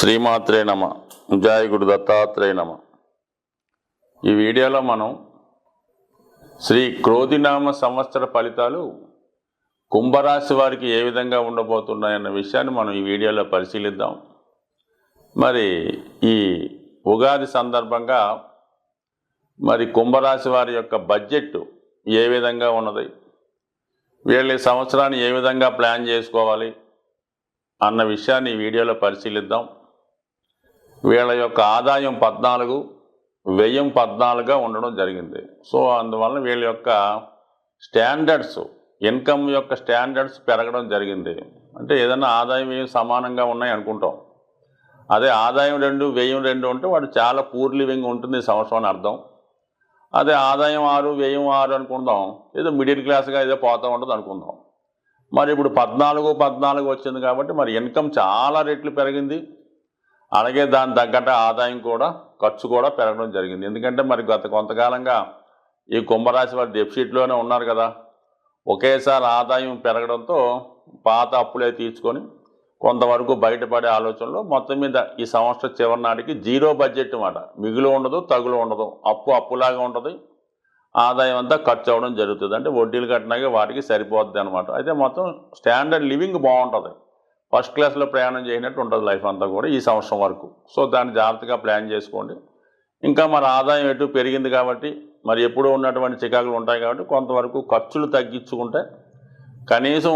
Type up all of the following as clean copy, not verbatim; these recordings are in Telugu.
శ్రీమాత్రే నమ. జయ గురు దత్తాత్రేయ నమ. ఈ వీడియోలో మనం శ్రీ క్రోధినామ సంవత్సర ఫలితాలు కుంభరాశి వారికి ఏ విధంగా ఉండబోతున్నాయన్న విషయాన్ని మనం ఈ వీడియోలో పరిశీలిద్దాం. మరి ఈ ఉగాది సందర్భంగా మరి కుంభరాశి వారి యొక్క బడ్జెట్ ఏ విధంగా ఉన్నది, వీళ్ళ సంవత్సరాన్ని ఏ విధంగా ప్లాన్ చేసుకోవాలి అన్న విషయాన్ని ఈ వీడియోలో పరిశీలిద్దాం. వీళ్ళ యొక్క ఆదాయం 14, వ్యయం 14గా ఉండడం జరిగింది. సో అందువల్ల వీళ్ళ యొక్క స్టాండర్డ్స్, ఇన్కమ్ యొక్క స్టాండర్డ్స్ పెరగడం జరిగింది. అంటే ఏదైనా ఆదాయం వ్యయం సమానంగా ఉన్నాయి అనుకుంటాం. అదే ఆదాయం 2 వ్యయం 2 ఉంటే వాడు చాలా పూర్ లివింగ్ ఉంటుంది ఈ సంవత్సరం అని అర్థం. అదే ఆదాయం 6 వ్యయం 6 అనుకుందాం, ఏదో మిడిల్ క్లాస్గా ఏదో పోతూ ఉంటుంది అనుకుందాం. మరి ఇప్పుడు 14 వచ్చింది కాబట్టి మరి ఇన్కమ్ చాలా రెట్లు పెరిగింది. అలాగే దాని తగ్గట్టు ఆదాయం కూడా, ఖర్చు కూడా పెరగడం జరిగింది. ఎందుకంటే మరి గత కొంతకాలంగా ఈ కుంభరాశి వారి డెఫిసిట్లోనే ఉన్నారు కదా. ఒకేసారి ఆదాయం పెరగడంతో పాత అప్పులే తీర్చుకొని కొంతవరకు బయటపడే ఆలోచనలో మొత్తం మీద ఈ సంవత్సరం చివరి నాటికి జీరో బడ్జెట్ అన్నమాట. మిగులు ఉండదు, తగులు ఉండదు, అప్పులాగా ఉంటుంది, ఆదాయం అంతా ఖర్చు అవ్వడం జరుగుతుంది. అంటే వడ్డీలు కట్టినాక వాటికి సరిపోద్ది అనమాట. అయితే మొత్తం స్టాండర్డ్ లివింగ్ బాగుంటుంది, ఫస్ట్ క్లాస్లో ప్రయాణం చేయనట్టు ఉంటుంది లైఫ్ అంతా కూడా ఈ సంవత్సరం వరకు. సో దాన్ని జాగ్రత్తగా ప్లాన్ చేసుకోండి. ఇంకా మరి ఆదాయం ఎటు పెరిగింది కాబట్టి మరి ఎప్పుడూ ఉన్నటువంటి చికాకులు ఉంటాయి కాబట్టి కొంతవరకు ఖర్చులు తగ్గించుకుంటే, కనీసం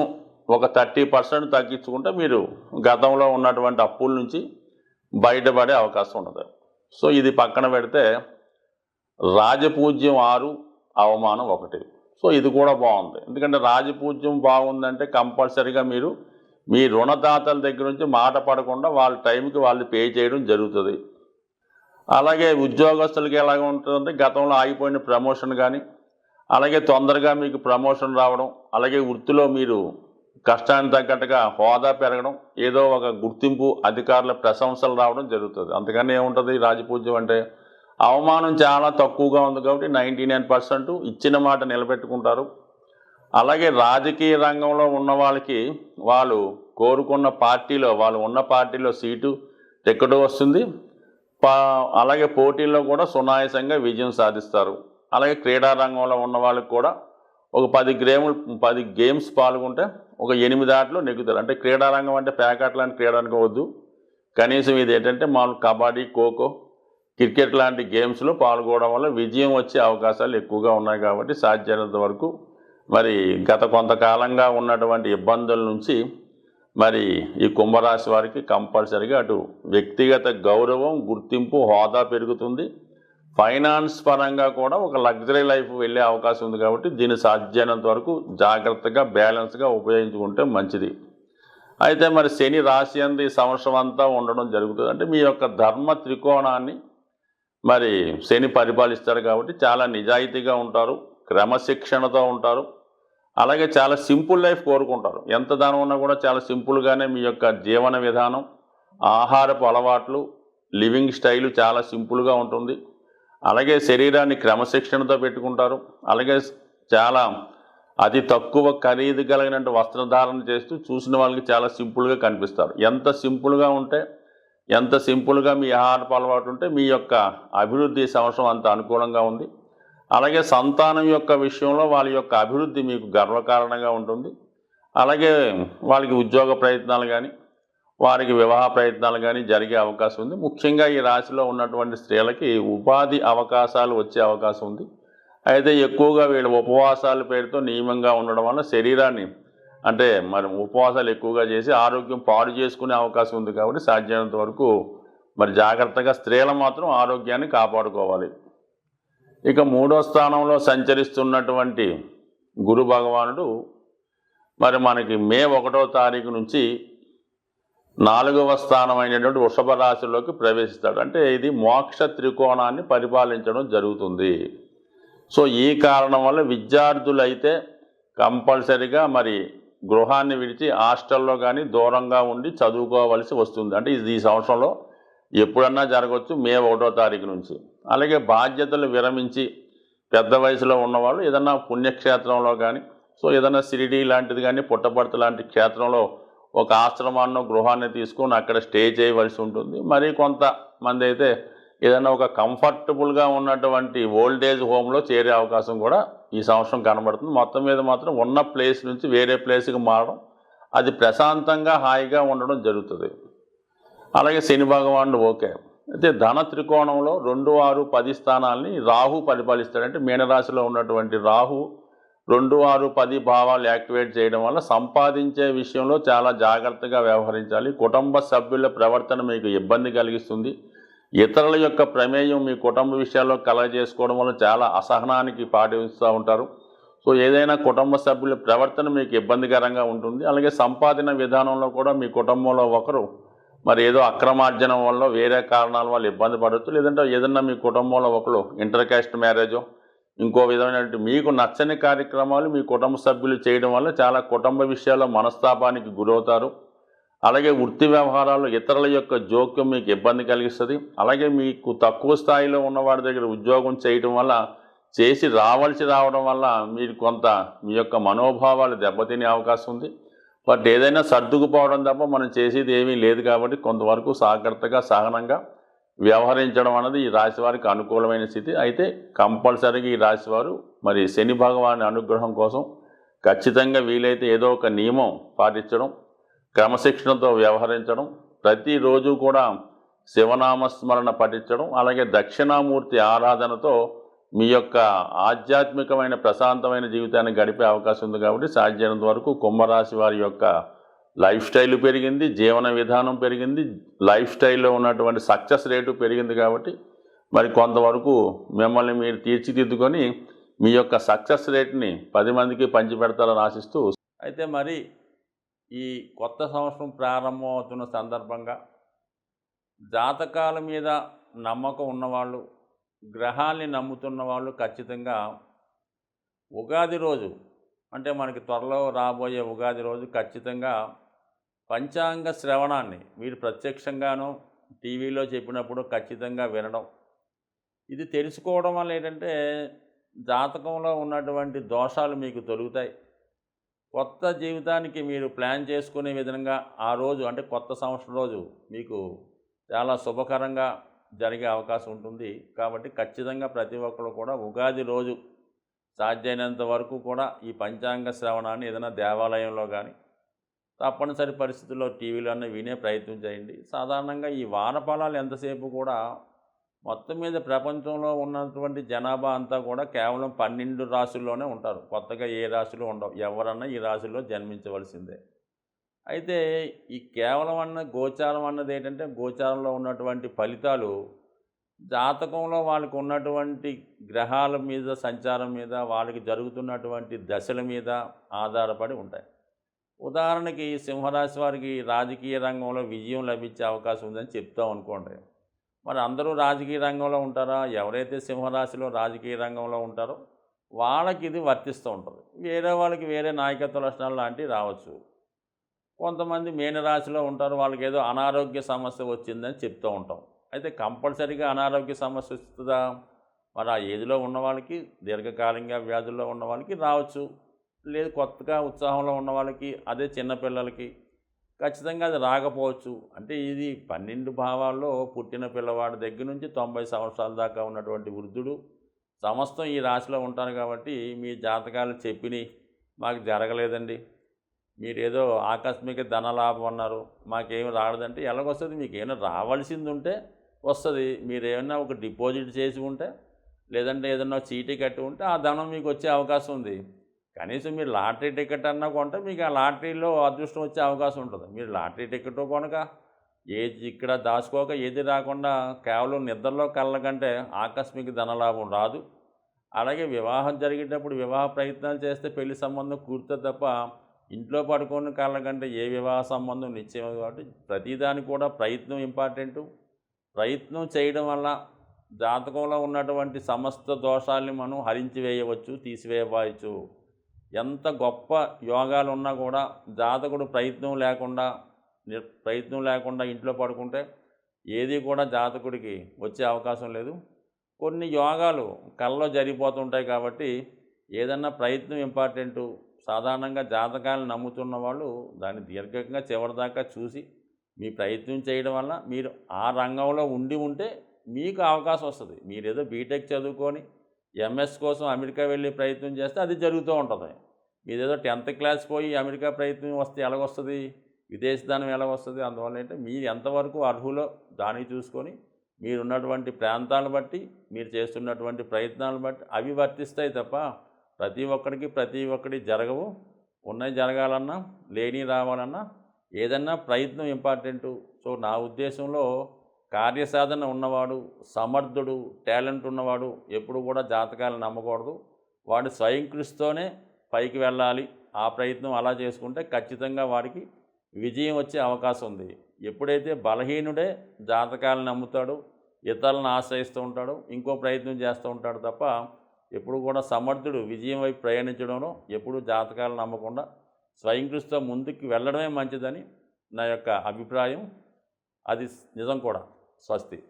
ఒక 30% తగ్గించుకుంటే మీరు గతంలో ఉన్నటువంటి అప్పుల నుంచి బయటపడే అవకాశం ఉండదు. సో ఇది పక్కన పెడితే రాజపూజ్యం 6, అవమానం 1. సో ఇది కూడా బాగుంది. ఎందుకంటే రాజపూజ్యం బాగుందంటే కంపల్సరీగా మీరు మీ రుణదాతల దగ్గర నుంచి మాట పడకుండా వాళ్ళ టైంకి వాళ్ళు పే చేయడం జరుగుతుంది. అలాగే ఉద్యోగస్తులకి ఎలాగ ఉంటుందంటే గతంలో ఆగిపోయిన ప్రమోషన్ కానీ, అలాగే తొందరగా మీకు ప్రమోషన్ రావడం, అలాగే వృత్తిలో మీరు కష్టానికి తగ్గట్టుగా హోదా పెరగడం, ఏదో ఒక గుర్తింపు, అధికారుల ప్రశంసలు రావడం జరుగుతుంది. అంతకని ఏముంటుంది రాజపూజ్యం అంటే. అవమానం చాలా తక్కువగా ఉంది కాబట్టి 99% ఇచ్చిన మాట నిలబెట్టుకుంటారు. అలాగే రాజకీయ రంగంలో ఉన్న వాళ్ళకి వాళ్ళు కోరుకున్న పార్టీలో, వాళ్ళు ఉన్న పార్టీలో సీటు, టికెట్ వస్తుంది. అలాగే పోటీల్లో కూడా సునాయాసంగా విజయం సాధిస్తారు. అలాగే క్రీడా రంగంలో ఉన్న వాళ్ళకి కూడా ఒక 10 గేమ్స్ పాల్గొంటే ఒక 8 ఆటలు నెగ్గుతారు. అంటే క్రీడా రంగం అంటే ప్యాకెట్ లాంటి క్రీడ అనుకోవద్దు. కనీసం ఇది ఏంటంటే మామూలు కబడ్డీ, ఖోఖో, క్రికెట్ లాంటి గేమ్స్లో పాల్గొనడం వల్ల విజయం వచ్చే అవకాశాలు ఎక్కువగా ఉన్నాయి. కాబట్టి సాధ్యమైనంత వరకు మరి గత కొంతకాలంగా ఉన్నటువంటి ఇబ్బందుల నుంచి మరి ఈ కుంభరాశి వారికి కంపల్సరీగా అటు వ్యక్తిగత గౌరవం, గుర్తింపు, హోదా పెరుగుతుంది. ఫైనాన్స్ పరంగా కూడా ఒక లగ్జరీ లైఫ్ వెళ్ళే అవకాశం ఉంది. కాబట్టి దీన్ని సాధ్యమైనంత వరకు జాగ్రత్తగా, బ్యాలెన్స్గా ఉపయోగించుకుంటే మంచిది. అయితే మరి శని రాశి అందు ఈ సంవత్సరం అంతా ఉండడం జరుగుతుంది. అంటే మీ యొక్క ధర్మ త్రికోణాన్ని మరి శని పరిపాలిస్తారు కాబట్టి చాలా నిజాయితీగా ఉంటారు, క్రమశిక్షణతో ఉంటారు. అలాగే చాలా సింపుల్ లైఫ్ కోరుకుంటారు. ఎంత ధనం ఉన్నా కూడా చాలా సింపుల్గానే మీ యొక్క జీవన విధానం, ఆహారపు అలవాట్లు, లివింగ్ స్టైలు చాలా సింపుల్గా ఉంటుంది. అలాగే శరీరాన్ని క్రమశిక్షణతో పెట్టుకుంటారు. అలాగే చాలా అతి తక్కువ ఖరీదు కలిగినట్టు వస్త్రధారణ చేస్తూ చూసిన వాళ్ళకి చాలా సింపుల్గా కనిపిస్తారు. ఎంత సింపుల్గా ఉంటే, ఎంత సింపుల్గా మీ ఆహారపు అలవాటు ఉంటే మీ యొక్క అభివృద్ధి సంవత్సరం అంత అనుకూలంగా ఉంది. అలాగే సంతానం యొక్క విషయంలో వాళ్ళ యొక్క అభివృద్ధి మీకు గర్వకారణంగా ఉంటుంది. అలాగే వాళ్ళకి ఉద్యోగ ప్రయత్నాలు కానీ, వారికి వివాహ ప్రయత్నాలు కానీ జరిగే అవకాశం ఉంది. ముఖ్యంగా ఈ రాశిలో ఉన్నటువంటి స్త్రీలకి ఉపాధి అవకాశాలు వచ్చే అవకాశం ఉంది. అయితే ఎక్కువగా వీళ్ళు ఉపవాసాల పేరుతో నియమంగా ఉండడం వల్ల శరీరాన్ని, అంటే మరి ఉపవాసాలు ఎక్కువగా చేసి ఆరోగ్యం పాడు చేసుకునే అవకాశం ఉంది. కాబట్టి సాధ్యమైనంత వరకు మరి జాగ్రత్తగా స్త్రీలు మాత్రం ఆరోగ్యాన్ని కాపాడుకోవాలి. ఇక 3వ స్థానంలో సంచరిస్తున్నటువంటి గురు భగవానుడు మరి మనకి మే 1వ తారీఖు నుంచి 4వ స్థానమైనటువంటి వృషభ రాశిలోకి ప్రవేశిస్తాడు. అంటే ఇది మోక్ష త్రికోణాన్ని పరిపాలించడం జరుగుతుంది. సో ఈ కారణం వల్ల విద్యార్థులైతే కంపల్సరీగా మరి గృహాన్ని విడిచి హాస్టల్లో కానీ దూరంగా ఉండి చదువుకోవలసి వస్తుంది. అంటే ఇది ఈ సంవత్సరంలో ఎప్పుడన్నా జరగవచ్చు, మే 1వ తారీఖు నుంచి. అలాగే బాధ్యతలు విరమించి పెద్ద వయసులో ఉన్నవాళ్ళు ఏదన్నా పుణ్యక్షేత్రంలో కానీ, సో ఏదైనా షిరిడీ లాంటిది కానీ, పుట్టపర్తి లాంటి క్షేత్రంలో ఒక ఆశ్రమాన్నో గృహాన్ని తీసుకొని అక్కడ స్టే చేయవలసి ఉంటుంది. మరి కొంతమంది అయితే ఏదైనా ఒక కంఫర్టబుల్గా ఉన్నటువంటి ఓల్డేజ్ హోమ్లో చేరే అవకాశం కూడా ఈ సంవత్సరం కనబడుతుంది. మొత్తం మీద మాత్రం ఉన్న ప్లేస్ నుంచి వేరే ప్లేస్కి మారడం, అది ప్రశాంతంగా హాయిగా ఉండడం జరుగుతుంది. అలాగే శని భగవానుడు ఓకే. అయితే ధన త్రికోణంలో 2, 6, 10 స్థానాల్ని రాహు పరిపాలిస్తాడు. అంటే మీనరాశిలో ఉన్నటువంటి రాహు 2, 6, 10 భావాలు యాక్టివేట్ చేయడం వల్ల సంపాదించే విషయంలో చాలా జాగ్రత్తగా వ్యవహరించాలి. కుటుంబ సభ్యుల ప్రవర్తన మీకు ఇబ్బంది కలిగిస్తుంది. ఇతరుల యొక్క ప్రమేయం మీ కుటుంబ విషయాల్లో కలగజేసుకోవడం వల్ల చాలా అసహనానికి పాటిస్తూ ఉంటారు. సో ఏదైనా కుటుంబ సభ్యుల ప్రవర్తన మీకు ఇబ్బందికరంగా ఉంటుంది. అలాగే సంపాదన విధానంలో కూడా మీ కుటుంబంలో ఒకరు మరి ఏదో అక్రమార్జనం వల్ల వేరే కారణాల వల్ల ఇబ్బంది పడవచ్చు. లేదంటే ఏదన్నా మీ కుటుంబంలో ఒకరు ఇంటర్ కాస్ట్ మ్యారేజో ఇంకో విధమైనటువంటి మీకు నచ్చని కార్యక్రమాలు మీ కుటుంబ సభ్యులు చేయడం వల్ల చాలా కుటుంబ విషయాల్లో మనస్తాపానికి గురవుతారు. అలాగే వృత్తి వ్యవహారాల్లో ఇతరుల యొక్క జోక్యం మీకు ఇబ్బంది కలిగిస్తుంది. అలాగే మీకు తక్కువ స్థాయిలో ఉన్నవాడి దగ్గర ఉద్యోగం చేయడం వల్ల చేసి రావడం వల్ల మీరు కొంత మీ యొక్క మనోభావాలు దెబ్బతినే అవకాశం ఉంది. బట్ ఏదైనా సర్దుకుపోవడం తప్ప మనం చేసేది ఏమీ లేదు కాబట్టి కొంతవరకు జాగ్రత్తగా సహనంగా వ్యవహరించడం అన్నది ఈ రాశి వారికి అనుకూలమైన స్థితి. అయితే కంపల్సరీగా ఈ రాశివారు మరి శని భగవాని అనుగ్రహం కోసం ఖచ్చితంగా వీలైతే ఏదో ఒక నియమం పాటించడం, క్రమశిక్షణతో వ్యవహరించడం, ప్రతిరోజు కూడా శివనామస్మరణ పఠించడం, అలాగే దక్షిణామూర్తి ఆరాధనతో మీ యొక్క ఆధ్యాత్మికమైన ప్రశాంతమైన జీవితాన్ని గడిపే అవకాశం ఉంది. కాబట్టి సాధ్యమైనంత వరకు కుంభరాశి వారి యొక్క లైఫ్ స్టైల్ పెరిగింది, జీవన విధానం పెరిగింది, లైఫ్ స్టైల్లో ఉన్నటువంటి సక్సెస్ రేటు పెరిగింది. కాబట్టి మరి కొంతవరకు మిమ్మల్ని మీరు తీర్చిదిద్దుకొని మీ యొక్క సక్సెస్ రేట్ని 10 మందికి పంచిపెడతారని ఆశిస్తూ, అయితే మరి ఈ కొత్త సంవత్సరం ప్రారంభం అవుతున్న సందర్భంగా జాతకాల మీద నమ్మకం ఉన్నవాళ్ళు, గ్రహాల్ని నమ్ముతున్న వాళ్ళు ఖచ్చితంగా ఉగాది రోజు, అంటే మనకి త్వరలో రాబోయే ఉగాది రోజు ఖచ్చితంగా పంచాంగ శ్రవణాన్ని మీరు ప్రత్యక్షంగానో టీవీలో చెప్పినప్పుడు ఖచ్చితంగా వినడం. ఇది తెలుసుకోవడం వల్ల ఏంటంటే జాతకంలో ఉన్నటువంటి దోషాలు మీకు తొలుగుతాయి. కొత్త జీవితానికి మీరు ప్లాన్ చేసుకునే విధంగా ఆ రోజు, అంటే కొత్త సంవత్సరం రోజు మీకు చాలా శుభకరంగా జరిగే అవకాశం ఉంటుంది. కాబట్టి ఖచ్చితంగా ప్రతి ఒక్కరు కూడా ఉగాది రోజు సాధ్యమైనంత వరకు కూడా ఈ పంచాంగ శ్రవణాన్ని ఏదైనా దేవాలయంలో కానీ తప్పనిసరి పరిస్థితుల్లో టీవీలోనే వినే ప్రయత్నం చేయండి. సాధారణంగా ఈ వానఫలాలు ఎంతసేపు కూడా మొత్తం మీద ప్రపంచంలో ఉన్నటువంటి జనాభా అంతా కూడా కేవలం 12 రాశుల్లోనే ఉంటారు. కొత్తగా ఏ రాశిలో ఉండవు. ఎవరన్నా ఈ రాశిలో జన్మించవలసిందే. అయితే ఈ కేవలం గోచారం అన్నది ఏంటంటే గోచారంలో ఉన్నటువంటి ఫలితాలు జాతకంలో వాళ్ళకు ఉన్నటువంటి గ్రహాల మీద సంచారం మీద వాళ్ళకి జరుగుతున్నటువంటి దశల మీద ఆధారపడి ఉంటాయి. ఉదాహరణకి సింహరాశి వారికి రాజకీయ రంగంలో విజయం లభించే అవకాశం ఉందని చెప్తాం అనుకోండి. మరి అందరూ రాజకీయ రంగంలో ఉంటారా? ఎవరైతే సింహరాశిలో రాజకీయ రంగంలో ఉంటారో వాళ్ళకి ఇది వర్తిస్తూ ఉంటుంది. వేరే వాళ్ళకి వేరే నాయకత్వ లక్షణాలు లాంటివి రావచ్చు. కొంతమంది మీనరాశిలో ఉంటారు, వాళ్ళకి ఏదో అనారోగ్య సమస్య వచ్చిందని చెప్తూ ఉంటాం. అయితే కంపల్సరీగా అనారోగ్య సమస్య వస్తుందా? మరి ఆ ఏజ్లో ఉన్న వాళ్ళకి, దీర్ఘకాలికంగా వ్యాధుల్లో ఉన్న వాళ్ళకి రావచ్చు. లేదు కొత్తగా ఉత్సాహంలో ఉన్న వాళ్ళకి, అదే చిన్నపిల్లలకి ఖచ్చితంగా అది రాకపోవచ్చు. అంటే ఇది 12 భావాల్లో పుట్టిన పిల్లవాడి దగ్గర నుంచి 90 సంవత్సరాల దాకా ఉన్నటువంటి వృద్ధుడు సమస్తం ఈ రాశిలో ఉంటారు. కాబట్టి మీ జాతకాలు చెప్పినాయి మాకు జరగలేదండి, మీరేదో ఆకస్మిక ధనలాభం అన్నారు, మాకేమి రాలేదంటే ఎలాగొస్తుంది? మీకు ఏమైనా రావాల్సింది ఉంటే వస్తుంది. మీరు ఏమైనా ఒక డిపాజిట్ చేసి ఉంటే, లేదంటే ఏదన్నా చీటీ కట్టి ఉంటే ఆ ధనం మీకు వచ్చే అవకాశం ఉంది. కనీసం మీరు లాటరీ టికెట్ అన్నా కొంటే మీకు ఆ లాటరీలో అదృష్టం వచ్చే అవకాశం ఉంటుంది. మీరు లాటరీ టికెట్ కొనక ఏది ఇక్కడ దాచుకోక ఏది రాకుండా కేవలం నిద్రలో కళ్ళ కంటే ఆకస్మిక ధనలాభం రాదు. అలాగే వివాహం జరిగేటప్పుడు వివాహ ప్రయత్నాలు చేస్తే పెళ్లి సంబంధం కూర్తుంది తప్ప ఇంట్లో పడుకొని కళ్ళ కంటే ఏ వివాహ సంబంధం నిశ్చయం. కాబట్టి ప్రతిదానికి కూడా ప్రయత్నం ఇంపార్టెంటు. ప్రయత్నం చేయడం వల్ల జాతకంలో ఉన్నటువంటి సమస్త దోషాల్ని మనం హరించి వేయవచ్చు, తీసివేయవచ్చు. ఎంత గొప్ప యోగాలు ఉన్నా కూడా జాతకుడు ప్రయత్నం లేకుండా ఇంట్లో పడుకుంటే ఏది కూడా జాతకుడికి వచ్చే అవకాశం లేదు. కొన్ని యోగాలు కళ్ళలో జరిగిపోతుంటాయి. కాబట్టి ఏదన్నా ప్రయత్నం ఇంపార్టెంటు. సాధారణంగా జాతకాలను నమ్ముతున్న వాళ్ళు దాన్ని దీర్ఘంగా చివరిదాకా చూసి మీ ప్రయత్నం చేయడం వల్ల మీరు ఆ రంగంలో ఉండి ఉంటే మీకు అవకాశం వస్తుంది. మీరేదో బీటెక్ చదువుకొని ఎంఎస్ కోసం అమెరికా వెళ్ళే ప్రయత్నం చేస్తే అది జరుగుతూ ఉంటుంది. మీరేదో 10th క్లాస్ పోయి అమెరికా ప్రయత్నం వస్తే ఎలాగొస్తుంది? విదేశీధనం ఎలాగొస్తుంది? అందువల్ల ఏంటంటే మీరు ఎంతవరకు అర్హులో దాన్ని చూసుకొని మీరున్నటువంటి ప్రాంతాలను బట్టి మీరు చేస్తున్నటువంటి ప్రయత్నాలను బట్టి అవి వర్తిస్తాయి తప్ప ప్రతి ఒక్కటి జరగవు. ఉన్నాయి జరగాలన్నా లేని రావాలన్నా ఏదన్నా ప్రయత్నం ఇంపార్టెంటు. సో నా ఉద్దేశంలో కార్యసాధన ఉన్నవాడు, సమర్థుడు, టాలెంట్ ఉన్నవాడు ఎప్పుడు కూడా జాతకాలను నమ్మకూడదు. వాడు స్వయం కృషితోనే పైకి వెళ్ళాలి. ఆ ప్రయత్నం అలా చేసుకుంటే ఖచ్చితంగా వాడికి విజయం వచ్చే అవకాశం ఉంది. ఎప్పుడైతే బలహీనుడే జాతకాలను నమ్ముతాడు, ఇతరులను ఆశ్రయిస్తూ ఉంటాడు, ఇంకో ప్రయత్నం చేస్తూ ఉంటాడు తప్ప ఎప్పుడు కూడా సమర్థుడు విజయం వైపు ప్రయాణించడంలో ఎప్పుడూ జాతకాలను నమ్మకుండా స్వయం కృషితో ముందుకు వెళ్ళడమే మంచిదని నా యొక్క అభిప్రాయం. అది నిజం కూడా. స్వస్తి.